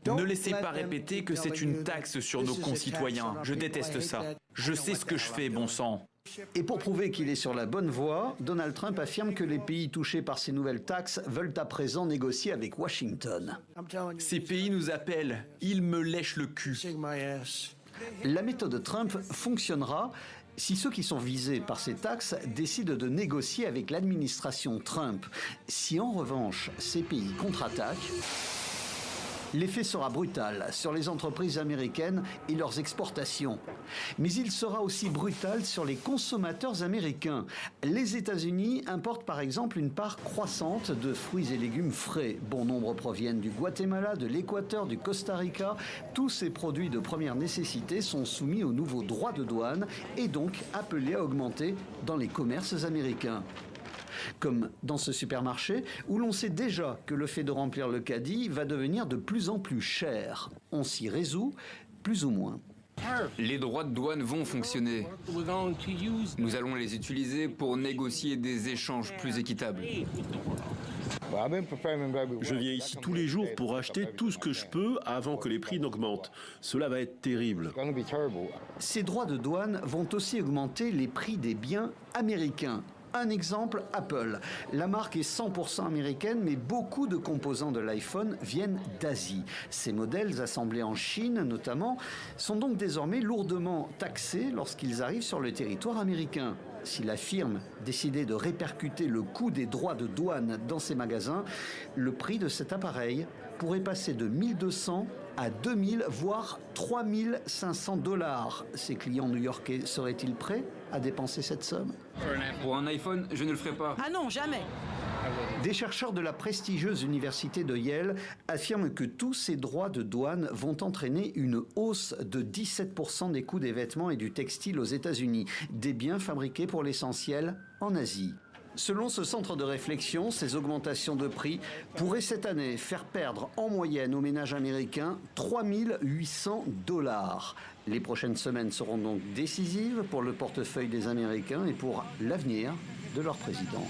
Ne laissez pas répéter que c'est une taxe sur nos concitoyens. Je déteste ça. Je sais ce que je fais, bon sang. Et pour prouver qu'il est sur la bonne voie, Donald Trump affirme que les pays touchés par ces nouvelles taxes veulent à présent négocier avec Washington. Ces pays nous appellent. Ils me lèchent le cul. La méthode Trump fonctionnera si ceux qui sont visés par ces taxes décident de négocier avec l'administration Trump. Si en revanche ces pays contre-attaquent, l'effet sera brutal sur les entreprises américaines et leurs exportations. Mais il sera aussi brutal sur les consommateurs américains. Les États-Unis importent par exemple une part croissante de fruits et légumes frais. Bon nombre proviennent du Guatemala, de l'Équateur, du Costa Rica. Tous ces produits de première nécessité sont soumis aux nouveaux droits de douane et donc appelés à augmenter dans les commerces américains. Comme dans ce supermarché où l'on sait déjà que le fait de remplir le caddie va devenir de plus en plus cher. On s'y résout, plus ou moins. Les droits de douane vont fonctionner. Nous allons les utiliser pour négocier des échanges plus équitables. Je viens ici tous les jours pour acheter tout ce que je peux avant que les prix n'augmentent. Cela va être terrible. Ces droits de douane vont aussi augmenter les prix des biens américains. Un exemple, Apple. La marque est 100% américaine, mais beaucoup de composants de l'iPhone viennent d'Asie. Ces modèles, assemblés en Chine notamment, sont donc désormais lourdement taxés lorsqu'ils arrivent sur le territoire américain. Si la firme décidait de répercuter le coût des droits de douane dans ses magasins, le prix de cet appareil pourrait passer de 1200 à 2000, voire 3500 $. Ces clients new-yorkais seraient-ils prêts à dépenser cette somme? Pour un iPhone, je ne le ferai pas. Ah non, jamais. Des chercheurs de la prestigieuse université de Yale affirment que tous ces droits de douane vont entraîner une hausse de 17% des coûts des vêtements et du textile aux États-Unis, des biens fabriqués pour l'essentiel en Asie. Selon ce centre de réflexion, ces augmentations de prix pourraient cette année faire perdre en moyenne aux ménages américains 3800 $. Les prochaines semaines seront donc décisives pour le portefeuille des Américains et pour l'avenir de leur président.